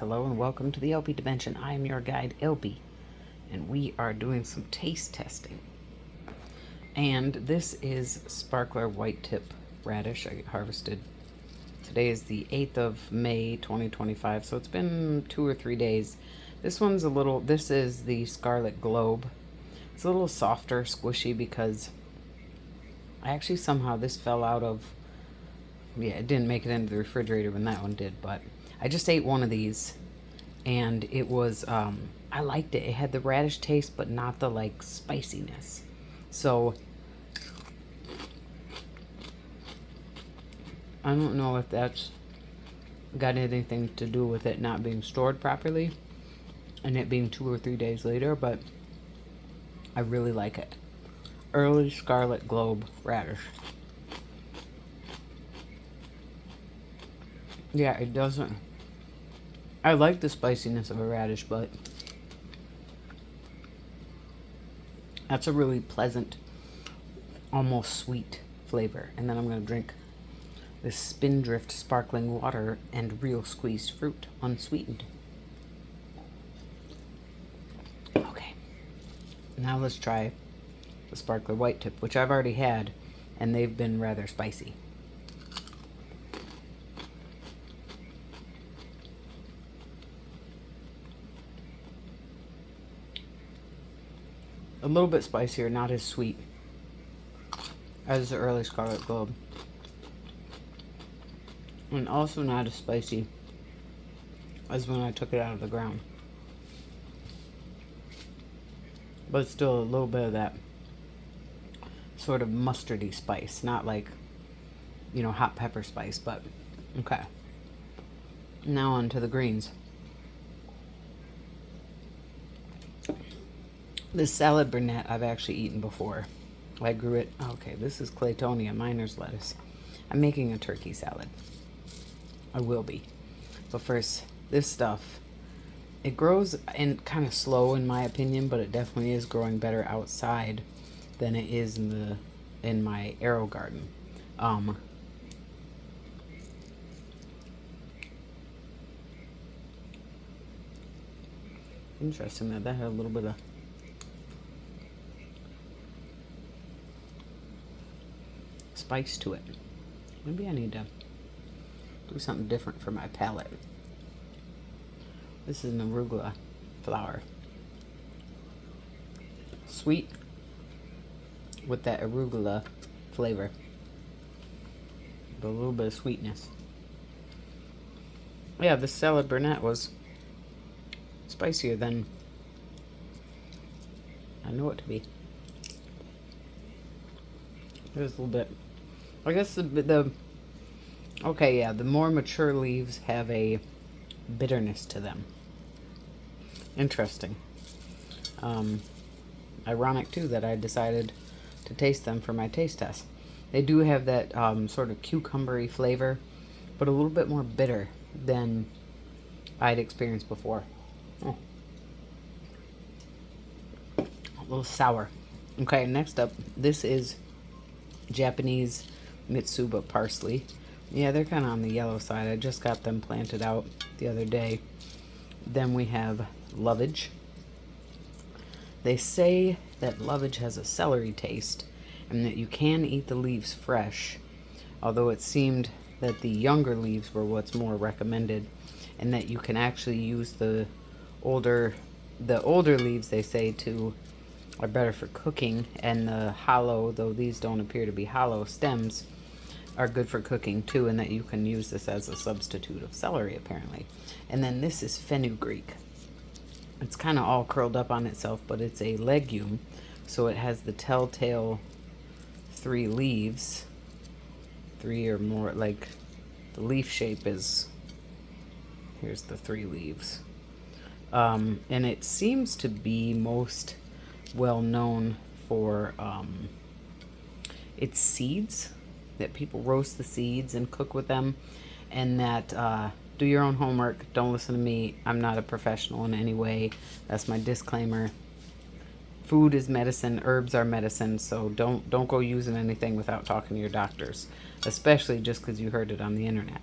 Hello and welcome to the theElpyDimension. I am your guide, Elpy, and we are doing some taste testing. And this is sparkler white tip radish I harvested. Today is the 8th of May 2025, so it's been 2 or 3 days. This is the Scarlet Globe. It's a little softer, squishy, because this fell out of, it didn't make it into the refrigerator when that one did, but I just ate one of these, and it was, I liked it. It had the radish taste, but not the, spiciness. So, I don't know if that's got anything to do with it not being stored properly, and it being 2 or 3 days later, but I really like it. Early Scarlet Globe radish. Yeah, it doesn't... I like the spiciness of a radish, but that's a really pleasant, almost sweet flavor. And then I'm going to drink this Spindrift sparkling water and real squeezed fruit, unsweetened. Okay, now let's try the sparkler white tip, which I've already had, and they've been rather spicy. A little bit spicier, not as sweet as the Early Scarlet Globe. And also not as spicy as when I took it out of the ground. But still a little bit of that sort of mustardy spice. Not like, hot pepper spice, but okay. Now on to the greens. This salad Burnett I've actually eaten before. I grew it. Okay, this is Claytonia, miner's lettuce. I'm making a turkey salad. I will be. But first, this stuff, it grows in kind of slow in my opinion, but it definitely is growing better outside than it is in my arrow garden. Interesting that had a little bit of spice to it. Maybe I need to do something different for my palate. This is an arugula flower. Sweet with that arugula flavor. With a little bit of sweetness. Yeah, this salad Burnett was spicier than I know it to be. There's a little bit. I guess the more mature leaves have a bitterness to them. Interesting. Ironic too that I decided to taste them for my taste test. They do have that sort of cucumbery flavor, but a little bit more bitter than I'd experienced before. Oh. A little sour. Okay, next up, this is Japanese Mitsuba Parsley. Yeah, they're kind of on the yellow side. I just got them planted out the other day. Then we have Lovage. They say that Lovage has a celery taste and that you can eat the leaves fresh, although it seemed that the younger leaves were what's more recommended, and that you can actually use the older leaves, they say, are better for cooking, and the hollow, though these don't appear to be hollow stems, are good for cooking too, and that you can use this as a substitute of celery apparently. And then this is Fenugreek. It's kind of all curled up on itself, but it's a legume, so it has the telltale 3 leaves, 3 or more, like the leaf shape is, here's the 3 leaves. And it seems to be most well known for its seeds, that people roast the seeds and cook with them, and that do your own homework. Don't listen to me. I'm not a professional in any way. That's my disclaimer. Food is medicine, herbs are medicine, so don't go using anything without talking to your doctors, especially just because you heard it on the internet.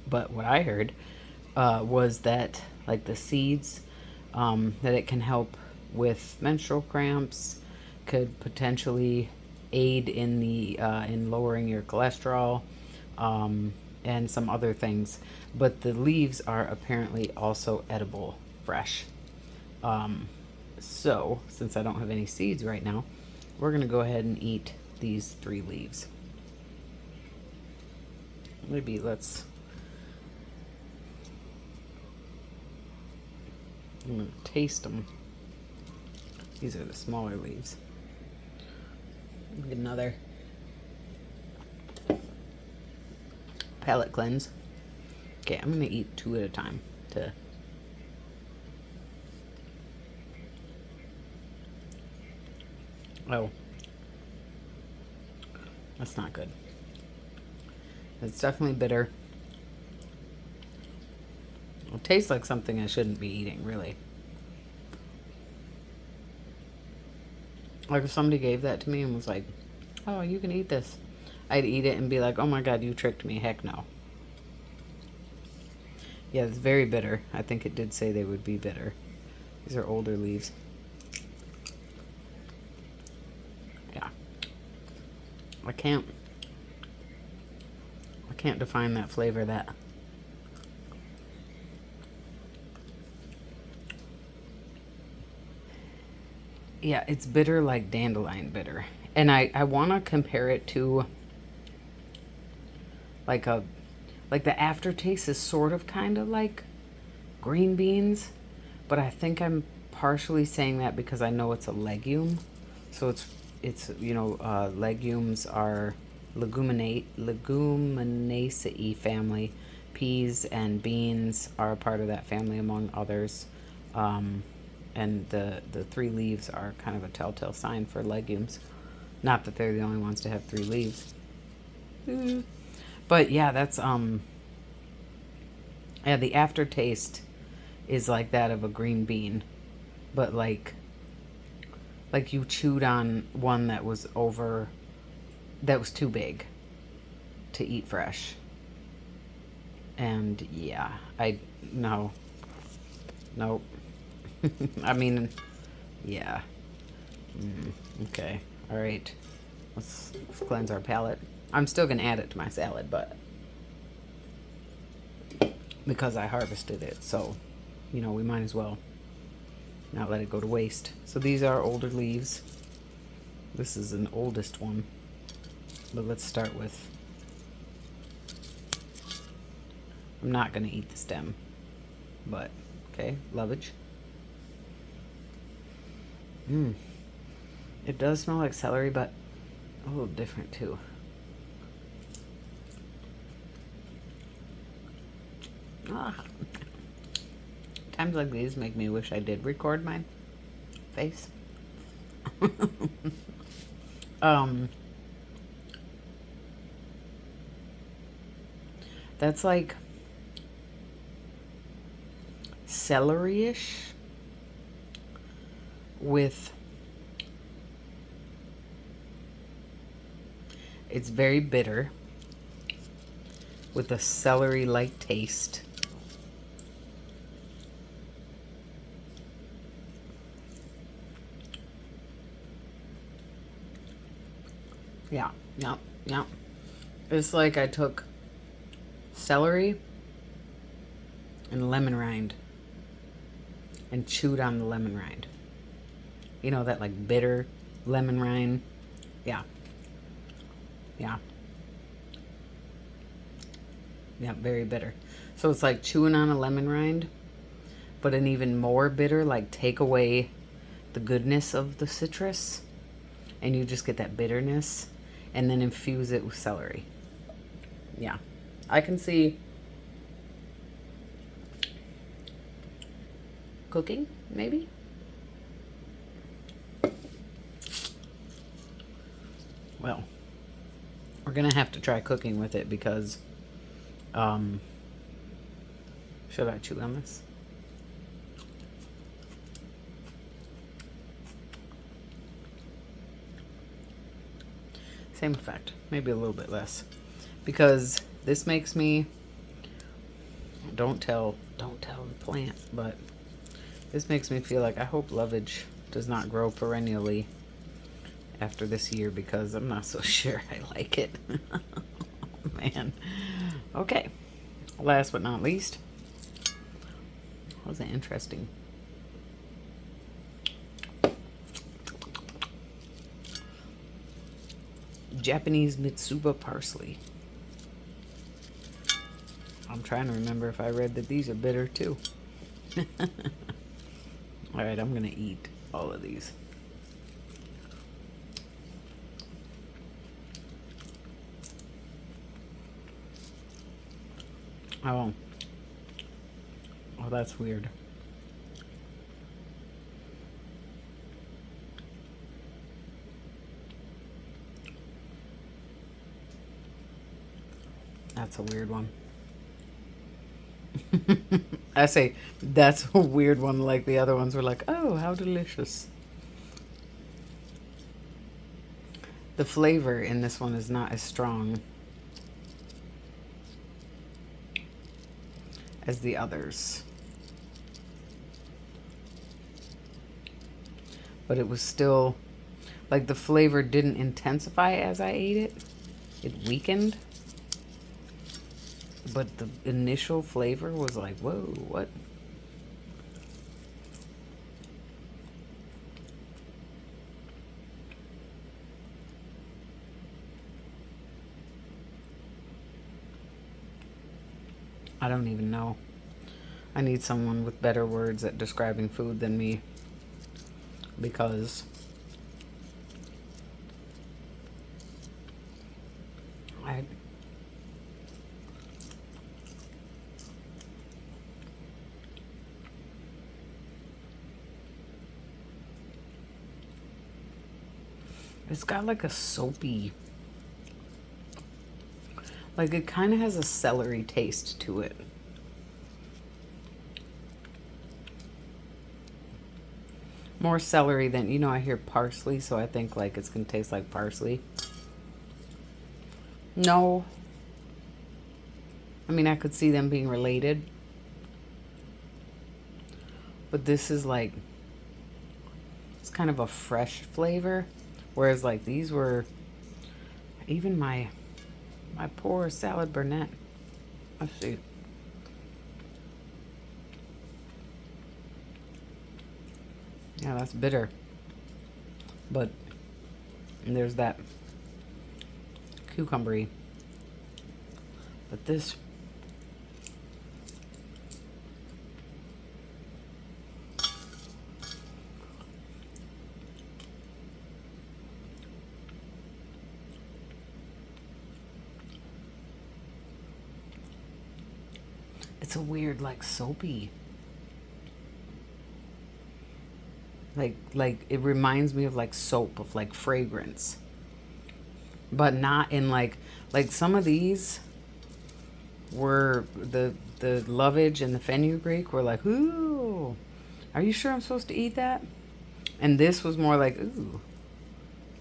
But what I heard was that like the seeds, that it can help with menstrual cramps, could potentially aid in the in lowering your cholesterol, and some other things. But the leaves are apparently also edible fresh. So since I don't have any seeds right now, we're gonna go ahead and eat these 3 leaves. Maybe let's, I'm gonna taste them. These are the smaller leaves. Get another palate cleanse. Okay, I'm gonna eat 2 at a time to. Oh, that's not good. It's definitely bitter. It tastes like something I shouldn't be eating, really. Like if somebody gave that to me and was like, oh, you can eat this, I'd eat it and be like, oh my god, you tricked me. Heck no. Yeah, it's very bitter. I think it did say they would be bitter. These are older leaves. Yeah. I can't define that flavor. That yeah, it's bitter like dandelion bitter. And I want to compare it to like the aftertaste is sort of kind of like green beans, but I think I'm partially saying that because I know it's a legume. So it's legumes are leguminaceae family. Peas and beans are a part of that family, among others. And the 3 leaves are kind of a telltale sign for legumes. Not that they're the only ones to have 3 leaves. But yeah, that's yeah, the aftertaste is like that of a green bean, but like you chewed on one that was too big to eat fresh. And yeah, nope. I mean, yeah. Okay, all right. Let's cleanse our palate. I'm still gonna add it to my salad, but because I harvested it, so we might as well not let it go to waste. So these are older leaves. This is an oldest one, but let's start with, I'm not gonna eat the stem, but okay, lovage. It does smell like celery, but a little different too. Times like these make me wish I did record my face. That's like celery-ish with, it's very bitter with a celery-like taste. Yeah. It's like I took celery and lemon rind and chewed on the lemon rind. You know, that like bitter lemon rind. Yeah, very bitter. So it's like chewing on a lemon rind, but an even more bitter, like take away the goodness of the citrus and you just get that bitterness, and then infuse it with celery. Yeah, I can see cooking, maybe. Well, we're gonna have to try cooking with it because, should I chew on this? Same effect, maybe a little bit less, because this makes me, don't tell plant, but this makes me feel like I hope lovage does not grow perennially after this year, because I'm not so sure I like it. Man. Okay. Last but not least, that was interesting. Japanese Mitsuba Parsley. I'm trying to remember if I read that these are bitter too. Alright, I'm gonna eat all of these. Oh. Oh, that's weird. That's a weird one. I say that's a weird one, like the other ones were like, oh, how delicious. The flavor in this one is not as strong as the others. But it was still, like, the flavor didn't intensify as I ate it. It weakened. But the initial flavor was like, whoa, what? I don't even know. I need someone with better words at describing food than me, because it's got like a soapy, like it kind of has a celery taste to it. More celery than, you know, I hear parsley, so I think like it's gonna taste like parsley. No. I mean, I could see them being related. But this is like, it's kind of a fresh flavor. Whereas like these were, even my poor salad Burnett. Let's see. Yeah, that's bitter. But there's that cucumbery. But this, it's a weird, like, soapy. Like it reminds me of like soap, of like fragrance. But not in like some of these were the Lovage and the Fenugreek were like, ooh, are you sure I'm supposed to eat that? And this was more like, ooh,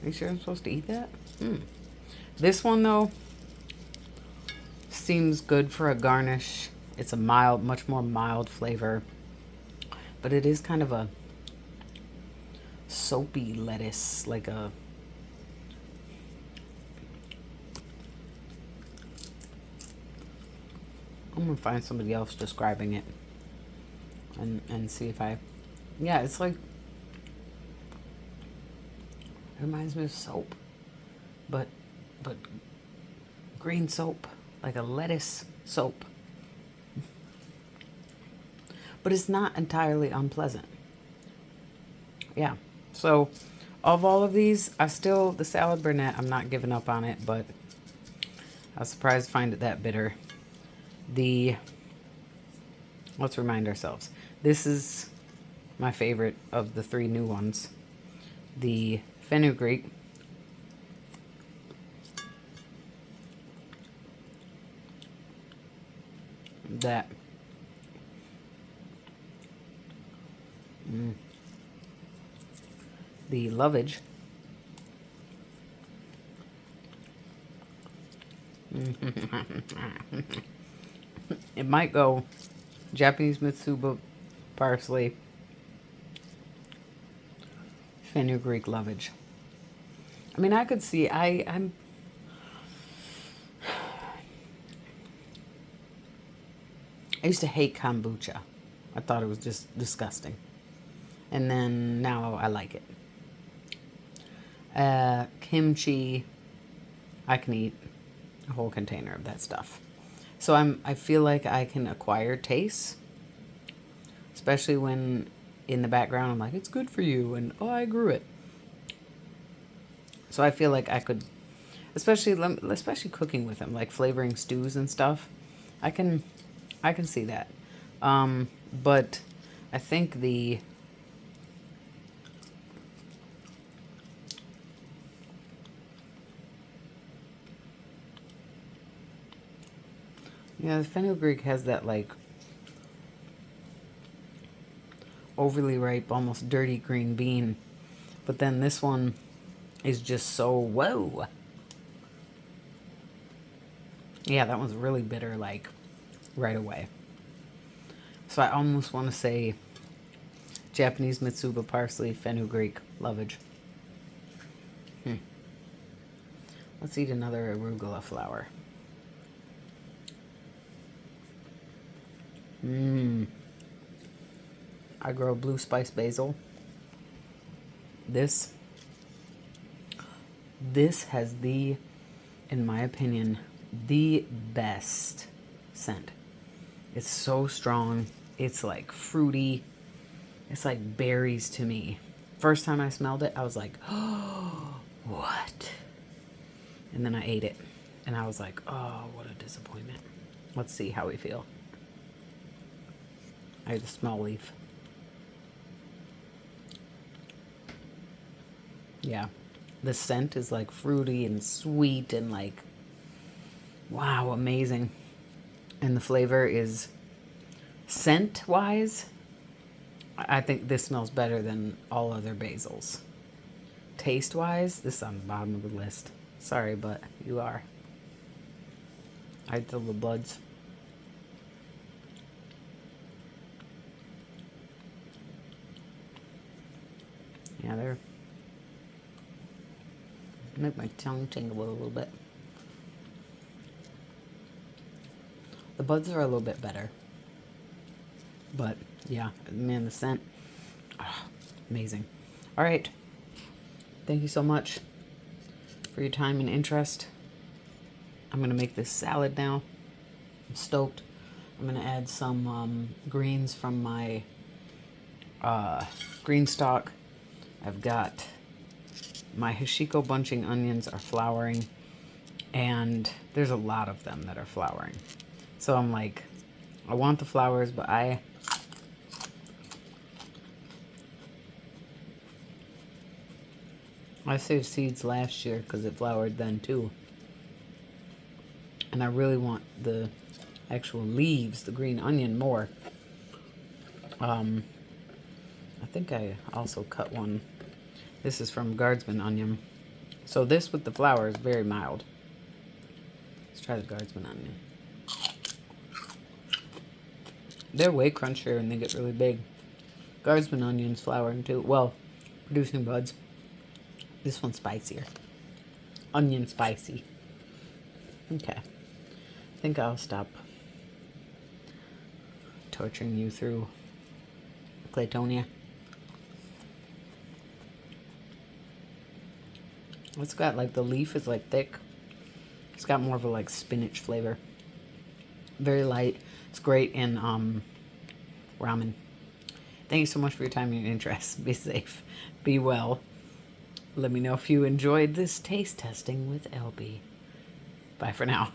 are you sure I'm supposed to eat that? This one though seems good for a garnish. It's a mild, much more mild flavor, but it is kind of a soapy lettuce, like a, I'm gonna find somebody else describing it and see if I, yeah, it's like, it reminds me of soap, but green soap, like a lettuce soap. But it's not entirely unpleasant. Yeah. So, of all of these, the salad Burnett, I'm not giving up on it, but I was surprised to find it that bitter. Let's remind ourselves. This is my favorite of the three new ones. The Fenugreek. That. The Lovage. It might go Japanese Mitsuba Parsley, Fenugreek Lovage. I mean, I could see, I used to hate kombucha. I thought it was just disgusting. And then now I like it. Kimchi, I can eat a whole container of that stuff. So I feel like I can acquire tastes, especially when in the background I'm like, it's good for you, and oh, I grew it. So I feel like I could, especially cooking with them, like flavoring stews and stuff. I can see that. But I think the fenugreek has that like overly ripe, almost dirty green bean. But then this one is just so, whoa. Yeah, that one's really bitter, like right away. So I almost want to say Japanese Mitsuba Parsley, Fenugreek, Lovage. Let's eat another arugula flower. I grow blue spice basil. This has the, in my opinion, the best scent. It's so strong. It's like fruity. It's like berries to me. First time I smelled it, I was like, oh, what? And then I ate it. And I was like, oh, what a disappointment. Let's see how we feel. I had a small leaf. Yeah. The scent is like fruity and sweet and like, wow, amazing. And the flavor is, scent-wise, I think this smells better than all other basils. Taste-wise, this is on the bottom of the list. Sorry, but you are. I feel the buds. Yeah, they're, make my tongue tingle a little bit. The buds are a little bit better. But, yeah, man, the scent, amazing. All right. Thank you so much for your time and interest. I'm going to make this salad now. I'm stoked. I'm going to add some greens from my green stock. I've got my Hashiko bunching onions are flowering, and there's a lot of them that are flowering. So I'm like, I want the flowers, but I saved seeds last year because it flowered then too. And I really want the actual leaves, the green onion, more. I think I also cut one. This is from Guardsman onion. So this with the flower is very mild. Let's try the Guardsman onion. They're way crunchier and they get really big. Guardsman onions flowering too. Well, producing buds. This one's spicier. Onion spicy. Okay. I think I'll stop torturing you through Claytonia. It's got like, the leaf is like thick. It's got more of a like spinach flavor. Very light. It's great in ramen. Thank you so much for your time and your interest. Be safe. Be well. Let me know if you enjoyed this taste testing with Elby. Bye for now.